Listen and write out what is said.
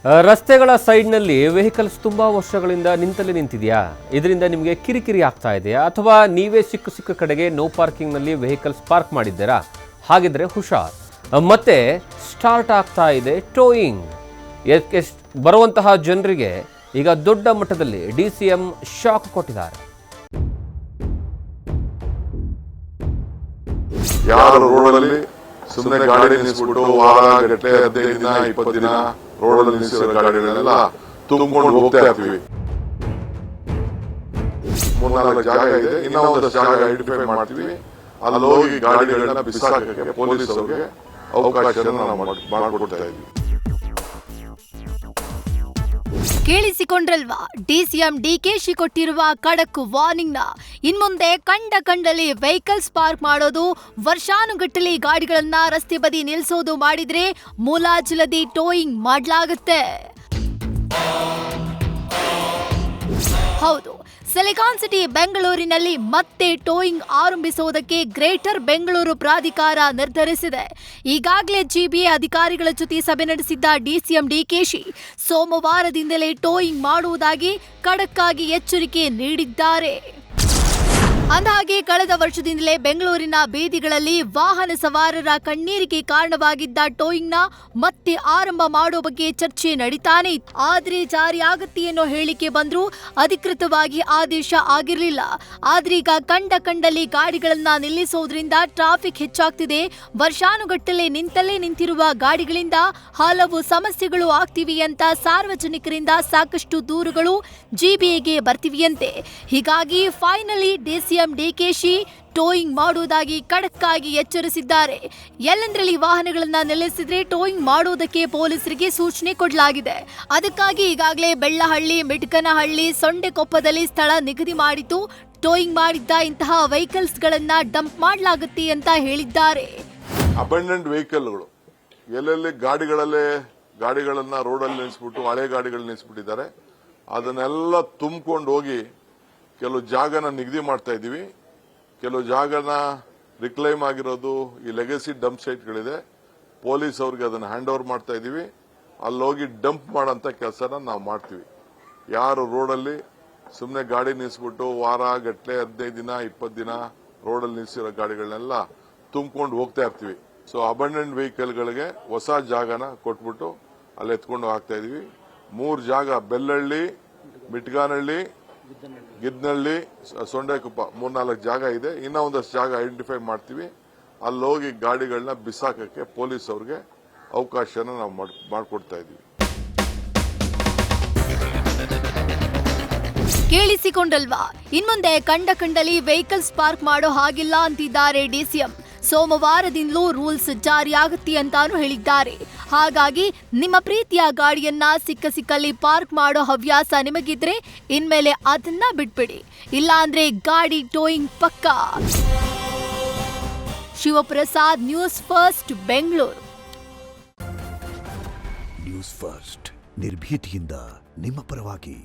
ರಸ್ತೆಗಳ ಸೈಡ್ನಲ್ಲಿ ವೆಹಿಕಲ್ಸ್ ತುಂಬ ವರ್ಷಗಳಿಂದ ನಿಂತಲ್ಲೇ ನಿಂತಿದೆಯಾ? ಇದರಿಂದ ನಿಮಗೆ ಕಿರಿಕಿರಿ ಆಗ್ತಾ ಇದೆಯಾ? ಅಥವಾ ನೀವೇ ಸಿಕ್ಕ ಕಡೆಗೆ ನೋ ಪಾರ್ಕಿಂಗ್ನಲ್ಲಿ ವೆಹಿಕಲ್ಸ್ ಪಾರ್ಕ್ ಮಾಡಿದ್ದೀರಾ? ಹಾಗಿದ್ರೆ ಹುಷಾರ್. ಮತ್ತೆ ಸ್ಟಾರ್ಟ್ ಆಗ್ತಾ ಇದೆ ಟೋಯಿಂಗ್. ಬರುವಂತಹ ಜನರಿಗೆ ಈಗ ದೊಡ್ಡ ಮಟ್ಟದಲ್ಲಿ DCM ಶಾಕ್ ಕೊಟ್ಟಿದ್ದಾರೆ. ಯಾರು ರೋಡಲ್ಲಿ ಸುಮ್ಮನೆ ಗಾಡಿ ನಿಲ್ಲಿಸ್ಬಿಟ್ಟು ವಾರ ಗಟ್ಟಲೆ 15 ದಿನ 20 ದಿನ ರೋಡಲ್ಲಿ ನಿಲ್ಲಿಸಿರೋ ಗಾಡಿಗಳನ್ನೆಲ್ಲ ತುಂಬಿಕೊಂಡು ಹೋಗ್ತಾ ಇರ್ತೀವಿ. 3-4 ಜಾಗ ಇದೆ, ಇನ್ನೂ ಒಂದಷ್ಟು ಜಾಗ ಐಡೆಂಟಿಫೈ ಮಾಡ್ತೀವಿ. ಅಲ್ಲಿ ಹೋಗಿ ಗಾಡಿಗಳನ್ನ ಬಿಸಾಕಕ್ಕೆ ಪೊಲೀಸ್ ಅವ್ರಿಗೆ ಅವಕಾಶನ ನಾವು ಮಾಡಿಕೊಡ್ತಾ ಇದ್ವಿ. ಕೇಳಿಸಿಕೊಂಡ್ರಲ್ವಾ, DCM DKC ಕೊಟ್ಟಿರುವ ಖಡಕ್ ವಾರ್ನಿಂಗ್ ನ. ಇನ್ಮುಂದೆ ಕಂಡಲ್ಲಿ ವೆಹಿಕಲ್ಸ್ ಪಾರ್ಕ್ ಮಾಡೋದು, ವರ್ಷಾನುಗಟ್ಟಲೆ ಗಾಡಿಗಳನ್ನ ರಸ್ತೆ ಬದಿ ನಿಲ್ಲಿಸೋದು ಮಾಡಿದ್ರೆ ಮುಲಾಜಿಲ್ಲದೆ ಟೋಯಿಂಗ್ ಮಾಡಲಾಗುತ್ತೆ. ಹೌದು, ಸಿಲಿಕಾನ್ ಸಿಟಿ ಬೆಂಗಳೂರಿನಲ್ಲಿ ಮತ್ತೆ ಟೋಯಿಂಗ್ ಆರಂಭಿಸುವುದಕ್ಕೆ ಗ್ರೇಟರ್ ಬೆಂಗಳೂರು ಪ್ರಾಧಿಕಾರ ನಿರ್ಧರಿಸಿದೆ. ಈಗಾಗಲೇ GBA ಅಧಿಕಾರಿಗಳ ಜೊತೆ ಸಭೆ ನಡೆಸಿದ್ದ DCM DKC ಸೋಮವಾರದಿಂದಲೇ ಟೋಯಿಂಗ್ ಮಾಡುವುದಾಗಿ ಖಡಕ್ ಆಗಿ ಎಚ್ಚರಿಕೆ ನೀಡಿದ್ದಾರೆ. ಅಂದಹಾಗೆ ಕಳೆದ ವರ್ಷದಿಂದಲೇ ಬೆಂಗಳೂರಿನ ಬೀದಿಗಳಲ್ಲಿ ವಾಹನ ಸವಾರರ ಕಣ್ಣೀರಿಗೆ ಕಾರಣವಾಗಿದ್ದ ಟೋಯಿಂಗ್ ನ ಮತ್ತೆ ಆರಂಭ ಮಾಡೋ ಬಗ್ಗೆ ಚರ್ಚೆ ನಡೀತಾನೆ ಇತ್ತು. ಆದ್ರೆ ಜಾರಿಯಾಗತ್ತೆ ಅನ್ನೋ ಹೇಳಿಕೆ ಬಂದ್ರೂ ಅಧಿಕೃತವಾಗಿ ಆದೇಶ ಆಗಿರಲಿಲ್ಲ. ಆದ್ರೀಗ ಕಂಡಲ್ಲಿ ಗಾಡಿಗಳನ್ನ ನಿಲ್ಲಿಸೋದ್ರಿಂದ ಟ್ರಾಫಿಕ್ ಹೆಚ್ಚಾಗ್ತಿದೆ. ವರ್ಷಾನುಗಟ್ಟಲೆ ನಿಂತಲ್ಲೇ ನಿಂತಿರುವ ಗಾಡಿಗಳಿಂದ ಹಲವು ಸಮಸ್ಯೆಗಳು ಆಗ್ತಿವೆ ಅಂತ ಸಾರ್ವಜನಿಕರಿಂದ ಸಾಕಷ್ಟು ದೂರುಗಳು GBAಗೆ ಬರ್ತಿವೆಯಂತೆ. ಹೀಗಾಗಿ ಫೈನಲಿ DCM DKC ಟೋಯಿಂಗ್ ಮಾಡುವುದಾಗಿ ಖಡಕ್ ಆಗಿ ಎಚ್ಚರಿಸಿದ್ದಾರೆ. ಎಲ್ಲೆಂದರಲ್ಲಿ ವಾಹನಗಳನ್ನ ನಿಲ್ಲಿಸಿದ್ರೆ ಟೋಯಿಂಗ್ ಮಾಡುವುದಕ್ಕೆ ಪೊಲೀಸರಿಗೆ ಸೂಚನೆ ಕೊಡಲಾಗಿದೆ. ಅದಕ್ಕಾಗಿ ಈಗಾಗಲೇ ಬೆಳ್ಳಹಳ್ಳಿ, ಮಿಟ್ಕನಹಳ್ಳಿ, ಸೊಂಡೆಕೊಪ್ಪದಲ್ಲಿ ಸ್ಥಳ ನಿಗದಿ ಮಾಡಿದ್ದು ಟೋಯಿಂಗ್ ಮಾಡಿದ್ದ ಇಂತಹ ವೆಹಿಕಲ್ಸ್ ಗಳನ್ನ ಡಂಪ್ ಮಾಡಲಾಗುತ್ತೆ ಅಂತ ಹೇಳಿದ್ದಾರೆ. ಅಬಂಡೆಂಟ್ ವೆಹಿಕಲ್ಗಳು ಎಲ್ಲೆಲ್ಲಿ ಗಾಡಿಗಳನ್ನ ರೋಡಲ್ಲಿ ನಿಲ್ಲಿಸ್ಬಿಟ್ಟು ಹಳೆ ಗಾಡಿಗಳು ನಿಲ್ಲಿಸ್ಬಿಟ್ಟಿದ್ದಾರೆ, ಅದನ್ನೆಲ್ಲ ತುಂಬಿಕೊಂಡು ಹೋಗಿ ಕೆಲವು ಜಾಗನ ನಿಗದಿ ಮಾಡ್ತಾ ಇದೀವಿ. ಕೆಲವು ಜಾಗನ ರಿಕ್ಲೈಮ್ ಆಗಿರೋದು ಈ ಲೆಗಸಿ ಡಂಪ್ ಸೈಟ್ಗಳಿದೆ, ಪೊಲೀಸ್ ಅವ್ರಿಗೆ ಅದನ್ನ ಹ್ಯಾಂಡ್ ಓವರ್ ಮಾಡ್ತಾ ಇದೀವಿ. ಅಲ್ಲಿ ಹೋಗಿ ಡಂಪ್ ಮಾಡೋಂಥ ಕೆಲಸನ ನಾವು ಮಾಡ್ತೀವಿ. ಯಾರು ರೋಡಲ್ಲಿ ಸುಮ್ಮನೆ ಗಾಡಿ ನಿಲ್ಲಿಸ್ಬಿಟ್ಟು ವಾರ ಗಟ್ಟಲೆ 15 ದಿನ 20 ದಿನ ರೋಡಲ್ಲಿ ನಿಲ್ಲಿಸಿರೋ ಗಾಡಿಗಳನ್ನೆಲ್ಲ ತುಂಬಿಕೊಂಡು ಹೋಗ್ತಾ ಇರ್ತೀವಿ. ಸೊ ಅಬಂಡೆಂಟ್ ವೆಹಿಕಲ್ಗಳಿಗೆ ಹೊಸ ಜಾಗನ ಕೊಟ್ಬಿಟ್ಟು ಅಲ್ಲಿ ಎತ್ಕೊಂಡು ಹಾಕ್ತಾ ಇದೀವಿ. 3 ಜಾಗ, ಬೆಳ್ಳಹಳ್ಳಿ, ಮಿಟ್ಗಾನಹಳ್ಳಿ, ಗಿದ್ನಹಳ್ಳಿ, ಸೊಂಡೆಕೊಪ್ಪ, 3-4 ಜಾಗ ಇದೆ. ಇನ್ನೂ ಒಂದಷ್ಟು ಜಾಗ ಐಡೆಂಟಿಫೈ ಮಾಡ್ತೀವಿ. ಅಲ್ಲಿ ಹೋಗಿ ಗಾಡಿಗಳನ್ನ ಬಿಸಾಕಕ್ಕೆ ಪೊಲೀಸ್ ಅವ್ರಿಗೆ ಅವಕಾಶನ ನಾವು ಮಾಡಿಕೊಡ್ತಾ ಇದೀವಿ. ಕೇಳಿಸಿಕೊಂಡಲ್ವಾ, ಇನ್ಮುಂದೆ ಕಂಡಲ್ಲಿ ವೆಹಿಕಲ್ಸ್ ಪಾರ್ಕ್ ಮಾಡೋ ಹಾಗಿಲ್ಲ ಅಂತಿದ್ದಾರೆ DCM. ಸೋಮವಾರದಿಂದಲೂ ರೂಲ್ಸ್ ಜಾರಿಯಾಗುತ್ತೆ ಅಂತಾನು ಹೇಳಿದ್ದಾರೆ. ಹಾಗಾಗಿ ನಿಮ್ಮ ಪ್ರೀತಿಯ ಗಾಡಿಯನ್ನ ಸಿಕ್ಕಲ್ಲಿ ಪಾರ್ಕ್ ಮಾಡೋ ಹವ್ಯಾಸ ನಿಮಗಿದ್ರೆ ಇನ್ಮೇಲೆ ಅದನ್ನ ಬಿಟ್ಬಿಡಿ, ಇಲ್ಲಾಂದ್ರೆ ಗಾಡಿ ಟೋಯಿಂಗ್ ಪಕ್ಕಾ. Shivaprasad, news first, Bengaluru. News first ನಿರ್ಭೀತಿಯಿಂದ ನಿಮ್ಮ ಪರವಾಗಿ.